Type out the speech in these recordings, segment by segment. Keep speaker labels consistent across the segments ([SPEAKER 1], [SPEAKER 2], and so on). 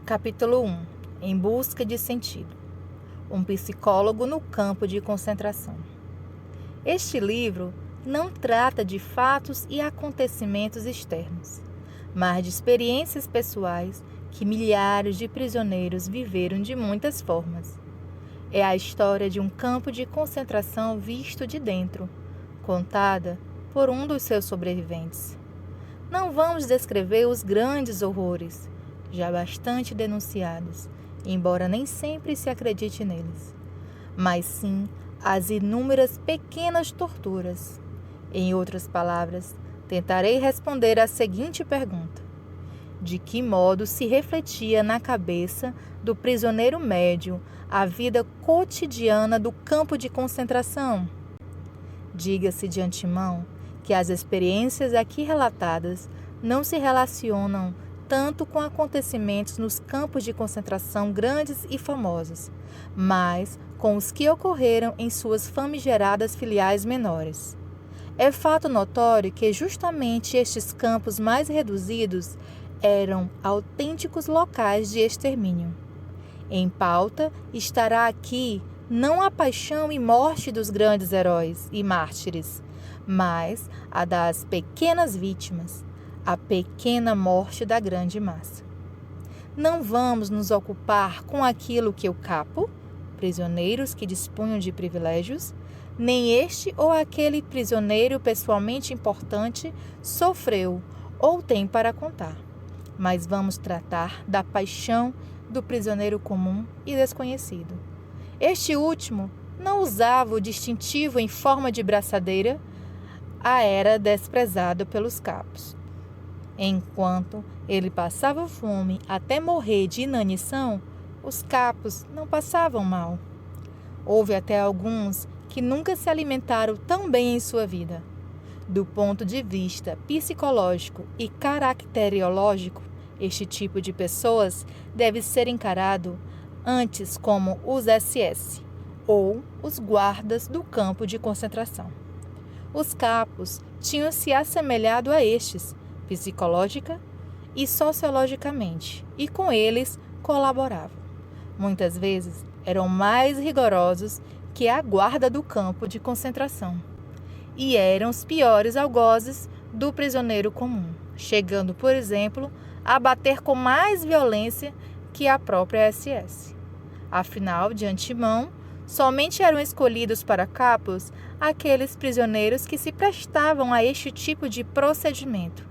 [SPEAKER 1] Capítulo 1. Em busca de sentido. Um psicólogo no campo de concentração. Este livro não trata de fatos e acontecimentos externos, mas de experiências pessoais que milhares de prisioneiros viveram de muitas formas. É a história de um campo de concentração visto de dentro, contada por um dos seus sobreviventes. Não vamos descrever os grandes horrores, já bastante denunciados, embora nem sempre se acredite neles, mas sim as inúmeras pequenas torturas. Em outras palavras, tentarei responder a seguinte pergunta: de que modo se refletia na cabeça do prisioneiro médio a vida cotidiana do campo de concentração? Diga-se de antemão que as experiências aqui relatadas não se relacionam tanto com acontecimentos nos campos de concentração grandes e famosos, mas com os que ocorreram em suas famigeradas filiais menores. É fato notório que justamente estes campos mais reduzidos eram autênticos locais de extermínio. Em pauta estará aqui não a paixão e morte dos grandes heróis e mártires, mas a das pequenas vítimas, a pequena morte da grande massa. Não vamos nos ocupar com aquilo que o capo, prisioneiros que dispunham de privilégios, nem este ou aquele prisioneiro pessoalmente importante sofreu ou tem para contar, mas vamos tratar da paixão do prisioneiro comum e desconhecido. Este último não usava o distintivo em forma de braçadeira, era desprezado pelos capos. Enquanto ele passava fome até morrer de inanição, os capos não passavam mal. Houve até alguns que nunca se alimentaram tão bem em sua vida. Do ponto de vista psicológico e caracteriológico, este tipo de pessoas deve ser encarado antes como os SS, ou os guardas do campo de concentração. Os capos tinham se assemelhado a estes, psicológica e sociologicamente, e com eles colaboravam. Muitas vezes eram mais rigorosos que a guarda do campo de concentração, e eram os piores algozes do prisioneiro comum, chegando, por exemplo, a bater com mais violência que a própria SS. Afinal, de antemão, somente eram escolhidos para capos aqueles prisioneiros que se prestavam a este tipo de procedimento,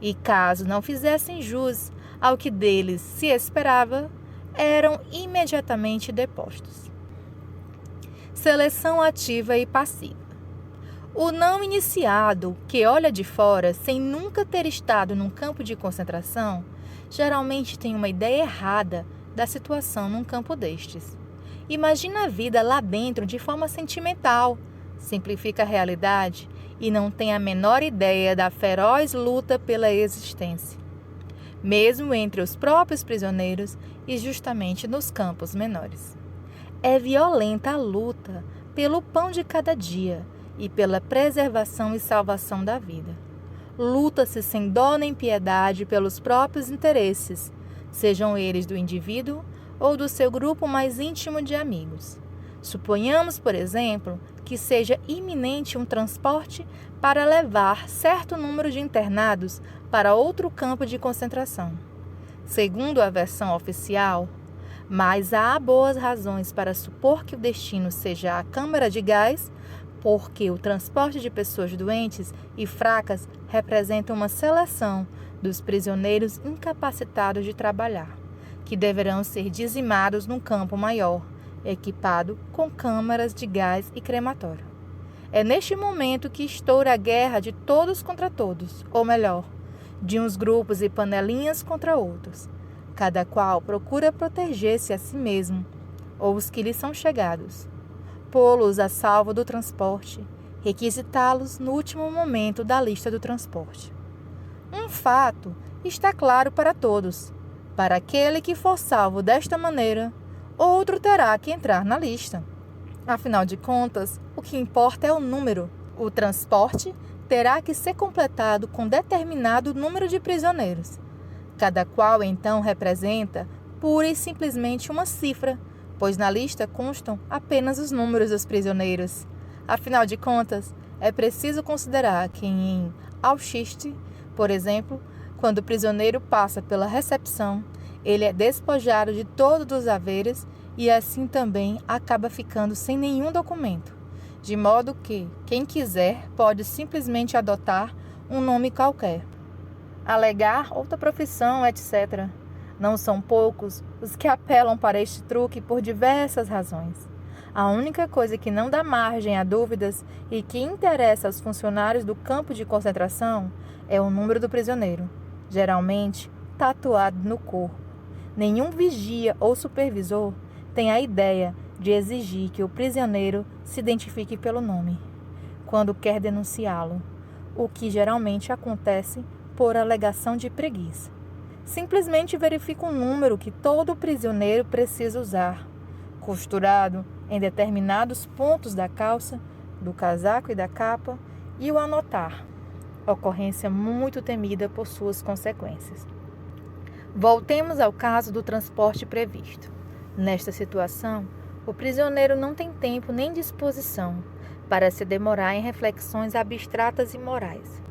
[SPEAKER 1] e caso não fizessem jus ao que deles se esperava, eram imediatamente depostos. Seleção ativa e passiva. O não iniciado, que olha de fora sem nunca ter estado num campo de concentração, geralmente tem uma ideia errada da situação num campo destes. Imagina a vida lá dentro de forma sentimental, simplifica a realidade e não tem a menor ideia da feroz luta pela existência, mesmo entre os próprios prisioneiros e justamente nos campos menores. É violenta a luta pelo pão de cada dia e pela preservação e salvação da vida. Luta-se sem dó nem piedade pelos próprios interesses, sejam eles do indivíduo ou do seu grupo mais íntimo de amigos. Suponhamos, por exemplo, que seja iminente um transporte para levar certo número de internados para outro campo de concentração. Segundo a versão oficial, mas há boas razões para supor que o destino seja a câmara de gás, porque o transporte de pessoas doentes e fracas representa uma seleção dos prisioneiros incapacitados de trabalhar, que deverão ser dizimados num campo maior, equipado com câmaras de gás e crematório. É neste momento que estoura a guerra de todos contra todos, ou melhor, de uns grupos e panelinhas contra outros. Cada qual procura proteger-se a si mesmo, ou os que lhe são chegados, pô-los a salvo do transporte, requisitá-los no último momento da lista do transporte. Um fato está claro para todos: para aquele que for salvo desta maneira, outro terá que entrar na lista. Afinal de contas, o que importa é o número. O transporte terá que ser completado com determinado número de prisioneiros. Cada qual, então, representa pura e simplesmente uma cifra, pois na lista constam apenas os números dos prisioneiros. Afinal de contas, é preciso considerar que em Auschwitz, por exemplo, quando o prisioneiro passa pela recepção, ele é despojado de todos os haveres e assim também acaba ficando sem nenhum documento, de modo que quem quiser pode simplesmente adotar um nome qualquer, alegar outra profissão, etc. Não são poucos os que apelam para este truque por diversas razões. A única coisa que não dá margem a dúvidas e que interessa aos funcionários do campo de concentração é o número do prisioneiro, geralmente tatuado no corpo. Nenhum vigia ou supervisor tem a ideia de exigir que o prisioneiro se identifique pelo nome, quando quer denunciá-lo, o que geralmente acontece por alegação de preguiça. Simplesmente verifica um número que todo prisioneiro precisa usar, costurado em determinados pontos da calça, do casaco e da capa, e o anotar, ocorrência muito temida por suas consequências. Voltemos ao caso do transporte previsto. Nesta situação, o prisioneiro não tem tempo nem disposição para se demorar em reflexões abstratas e morais.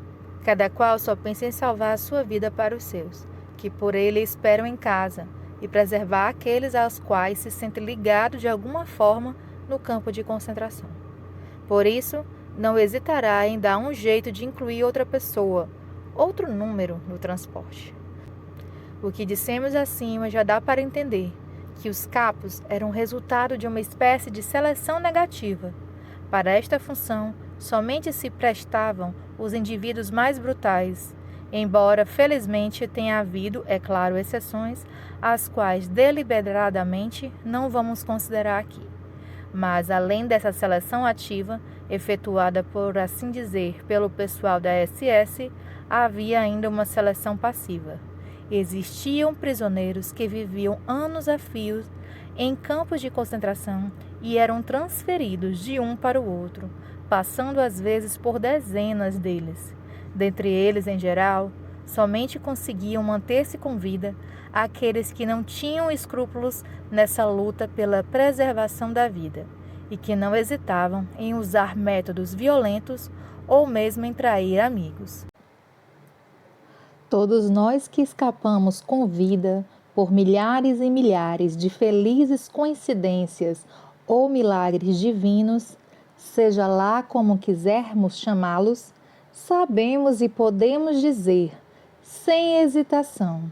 [SPEAKER 1] Cada qual só pensa em salvar a sua vida para os seus, que por ele esperam em casa, e preservar aqueles aos quais se sente ligado de alguma forma no campo de concentração. Por isso, não hesitará em dar um jeito de incluir outra pessoa, outro número no transporte. O que dissemos acima já dá para entender que os capos eram resultado de uma espécie de seleção negativa. Para esta função, somente se prestavam os indivíduos mais brutais, embora felizmente tenha havido, é claro, exceções, as quais deliberadamente não vamos considerar aqui. Mas, além dessa seleção ativa, efetuada, por assim dizer, pelo pessoal da SS, havia ainda uma seleção passiva. Existiam prisioneiros que viviam anos a fio em campos de concentração e eram transferidos de um para o outro, passando às vezes por dezenas deles. Dentre eles, em geral, somente conseguiam manter-se com vida aqueles que não tinham escrúpulos nessa luta pela preservação da vida e que não hesitavam em usar métodos violentos ou mesmo em trair amigos. Todos nós que escapamos com vida por milhares e milhares de felizes coincidências ou milagres divinos, seja lá como quisermos chamá-los, sabemos e podemos dizer, sem hesitação,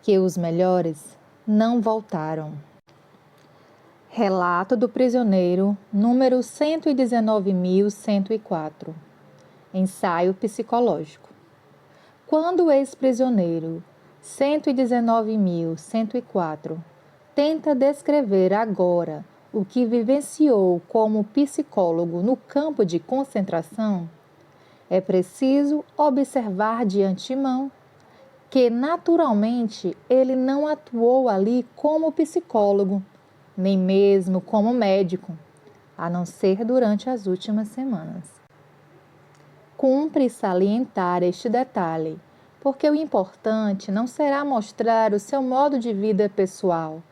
[SPEAKER 1] que os melhores não voltaram. Relato do prisioneiro, número 119.104. Ensaio psicológico. Quando o ex-prisioneiro 119.104 tenta descrever agora o que vivenciou como psicólogo no campo de concentração, é preciso observar de antemão que, naturalmente, ele não atuou ali como psicólogo, nem mesmo como médico, a não ser durante as últimas semanas. Cumpre salientar este detalhe, porque o importante não será mostrar o seu modo de vida pessoal,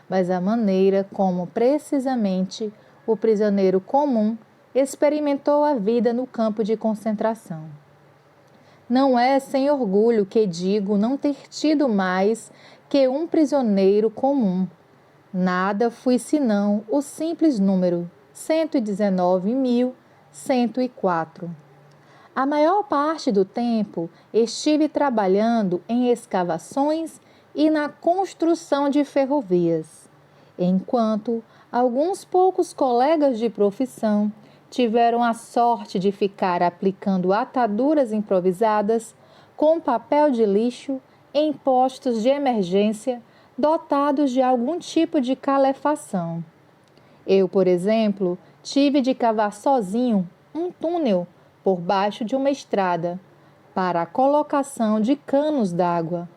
[SPEAKER 1] mas a maneira como, precisamente, o prisioneiro comum experimentou a vida no campo de concentração. Não é sem orgulho que digo não ter tido mais que um prisioneiro comum. Nada fui senão o simples número 119.104. A maior parte do tempo estive trabalhando em escavações e na construção de ferrovias, enquanto alguns poucos colegas de profissão tiveram a sorte de ficar aplicando ataduras improvisadas com papel de lixo em postos de emergência dotados de algum tipo de calefação. Eu, por exemplo, tive de cavar sozinho um túnel por baixo de uma estrada para a colocação de canos d'água.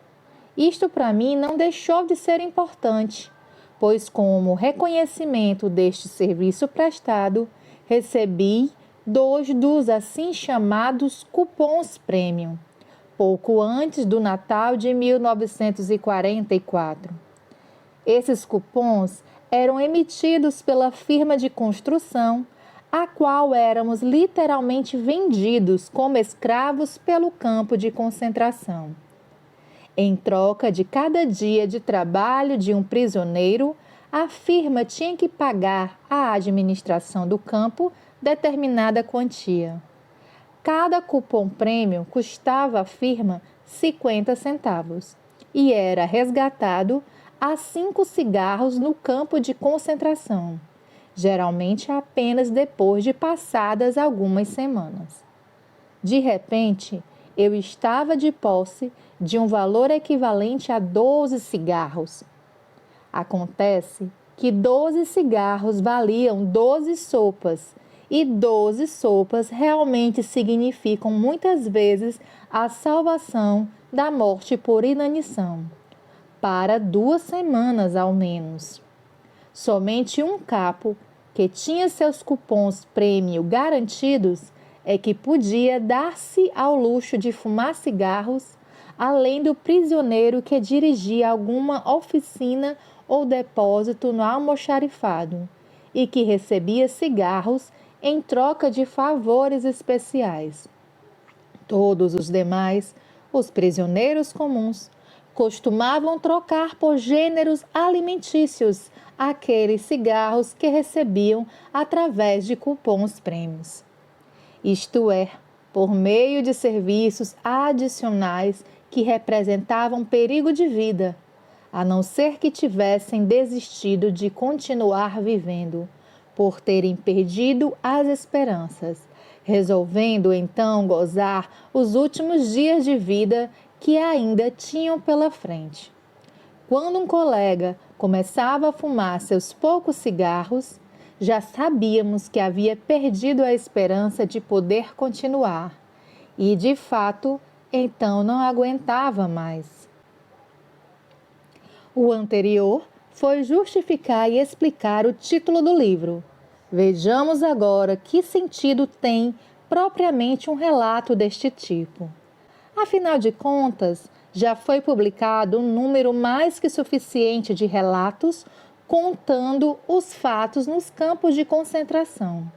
[SPEAKER 1] Isto para mim não deixou de ser importante, pois como reconhecimento deste serviço prestado, recebi 2 dos assim chamados cupons premium, pouco antes do Natal de 1944. Esses cupons eram emitidos pela firma de construção, a qual éramos literalmente vendidos como escravos pelo campo de concentração. Em troca de cada dia de trabalho de um prisioneiro, a firma tinha que pagar à administração do campo determinada quantia. Cada cupom prêmio custava à firma 50 centavos e era resgatado a 5 cigarros no campo de concentração, geralmente apenas depois de passadas algumas semanas. De repente, eu estava de posse de um valor equivalente a 12 cigarros. Acontece que 12 cigarros valiam 12 sopas, e 12 sopas realmente significam muitas vezes a salvação da morte por inanição, para 2 semanas ao menos. Somente um capo, que tinha seus cupons prêmio garantidos, é que podia dar-se ao luxo de fumar cigarros, além do prisioneiro que dirigia alguma oficina ou depósito no almoxarifado e que recebia cigarros em troca de favores especiais. Todos os demais, os prisioneiros comuns, costumavam trocar por gêneros alimentícios aqueles cigarros que recebiam através de cupons prêmios. Isto é, por meio de serviços adicionais que representavam perigo de vida, a não ser que tivessem desistido de continuar vivendo, por terem perdido as esperanças, resolvendo então gozar os últimos dias de vida que ainda tinham pela frente. Quando um colega começava a fumar seus poucos cigarros, já sabíamos que havia perdido a esperança de poder continuar e, de fato, então não aguentava mais. O anterior foi justificar e explicar o título do livro. Vejamos agora que sentido tem propriamente um relato deste tipo. Afinal de contas, já foi publicado um número mais que suficiente de relatos contando os fatos nos campos de concentração.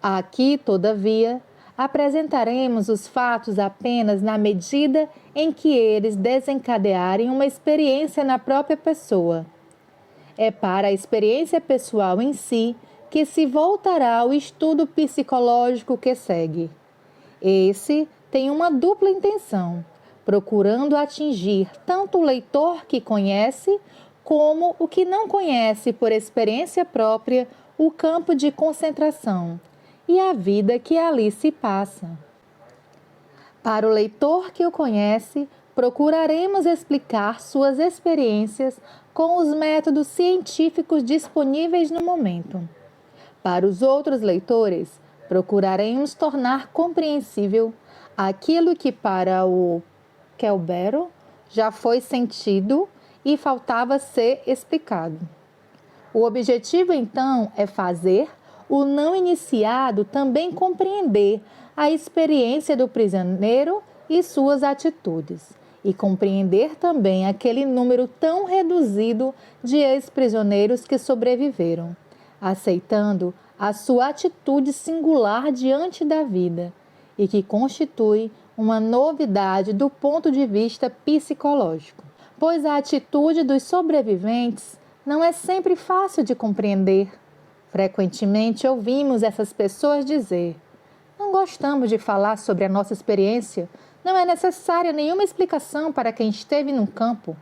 [SPEAKER 1] Aqui, todavia, apresentaremos os fatos apenas na medida em que eles desencadearem uma experiência na própria pessoa. É para a experiência pessoal em si que se voltará o estudo psicológico que segue. Esse tem uma dupla intenção, procurando atingir tanto o leitor que conhece, como o que não conhece por experiência própria o campo de concentração e a vida que ali se passa. Para o leitor que o conhece, procuraremos explicar suas experiências com os métodos científicos disponíveis no momento. Para os outros leitores, procuraremos tornar compreensível aquilo que para o Kelbero já foi sentido e faltava ser explicado. O objetivo, então, é fazer o não iniciado também compreender a experiência do prisioneiro e suas atitudes, e compreender também aquele número tão reduzido de ex-prisioneiros que sobreviveram, aceitando a sua atitude singular diante da vida e que constitui uma novidade do ponto de vista psicológico, pois a atitude dos sobreviventes não é sempre fácil de compreender. Frequentemente ouvimos essas pessoas dizer: não gostamos de falar sobre a nossa experiência, não é necessária nenhuma explicação para quem esteve num campo,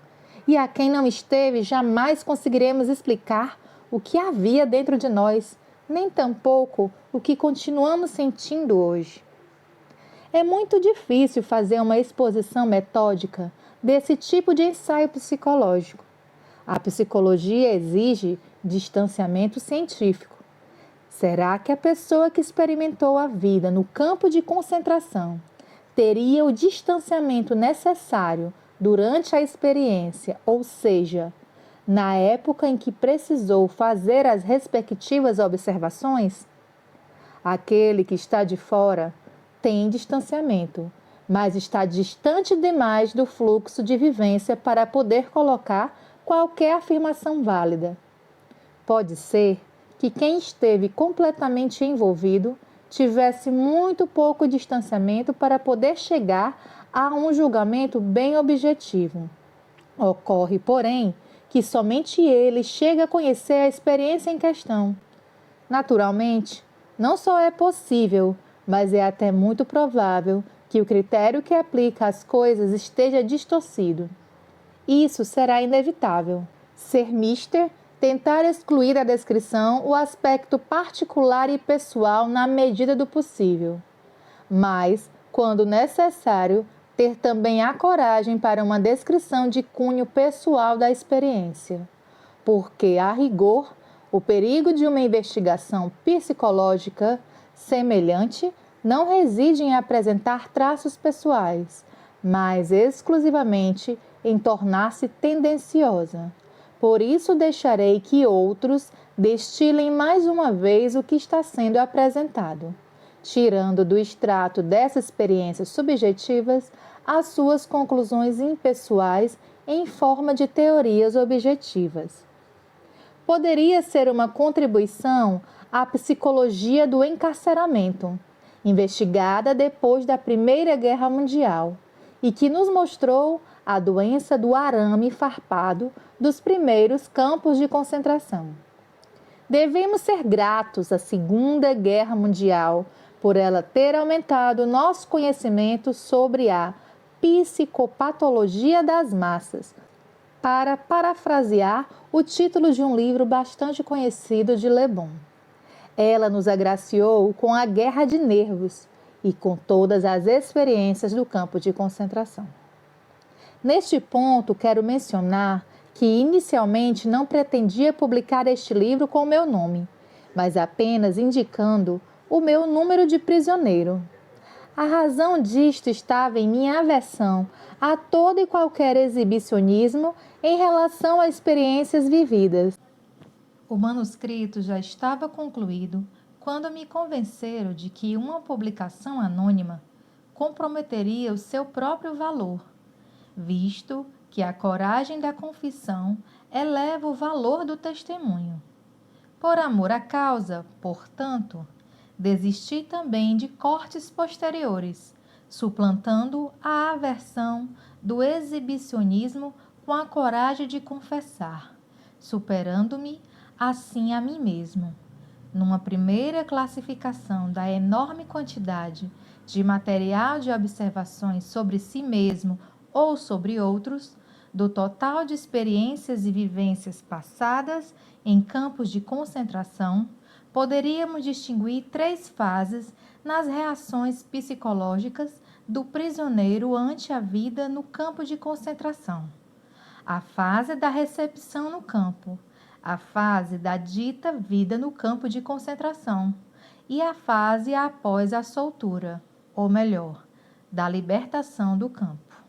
[SPEAKER 1] e a quem não esteve jamais conseguiremos explicar o que havia dentro de nós, nem tampouco o que continuamos sentindo hoje. É muito difícil fazer uma exposição metódica desse tipo de ensaio psicológico. A psicologia exige distanciamento científico. Será que a pessoa que experimentou a vida no campo de concentração teria o distanciamento necessário durante a experiência, ou seja, na época em que precisou fazer as respectivas observações? Aquele que está de fora tem distanciamento, mas está distante demais do fluxo de vivência para poder colocar qualquer afirmação válida. Pode ser que quem esteve completamente envolvido tivesse muito pouco distanciamento para poder chegar a um julgamento bem objetivo. Ocorre, porém, que somente ele chega a conhecer a experiência em questão. Naturalmente, não só é possível, mas é até muito provável que o critério que aplica às coisas esteja distorcido. Isso será inevitável. Ser mister tentar excluir da descrição o aspecto particular e pessoal na medida do possível. Mas, quando necessário, ter também a coragem para uma descrição de cunho pessoal da experiência. Porque, a rigor, o perigo de uma investigação psicológica semelhante não reside em apresentar traços pessoais, mas exclusivamente em tornar-se tendenciosa. Por isso deixarei que outros destilem mais uma vez o que está sendo apresentado, tirando do extrato dessas experiências subjetivas as suas conclusões impessoais em forma de teorias objetivas. Poderia ser uma contribuição à psicologia do encarceramento, investigada depois da Primeira Guerra Mundial, e que nos mostrou a doença do arame farpado dos primeiros campos de concentração. Devemos ser gratos à Segunda Guerra Mundial por ela ter aumentado nosso conhecimento sobre a psicopatologia das massas, para parafrasear o título de um livro bastante conhecido de Le Bon. Ela nos agraciou com a guerra de nervos e com todas as experiências do campo de concentração. Neste ponto, quero mencionar que inicialmente não pretendia publicar este livro com o meu nome, mas apenas indicando o meu número de prisioneiro. A razão disto estava em minha aversão a todo e qualquer exibicionismo em relação a experiências vividas. O manuscrito já estava concluído quando me convenceram de que uma publicação anônima comprometeria o seu próprio valor, visto que a coragem da confissão eleva o valor do testemunho. Por amor à causa, portanto, desisti também de cortes posteriores, suplantando a aversão do exibicionismo com a coragem de confessar, superando-me assim a mim mesmo. Numa primeira classificação da enorme quantidade de material de observações sobre si mesmo ou sobre outros, do total de experiências e vivências passadas em campos de concentração, poderíamos distinguir 3 fases nas reações psicológicas do prisioneiro ante a vida no campo de concentração. A fase da recepção no campo, a fase da dita vida no campo de concentração e a fase após a soltura, ou melhor, da libertação do campo.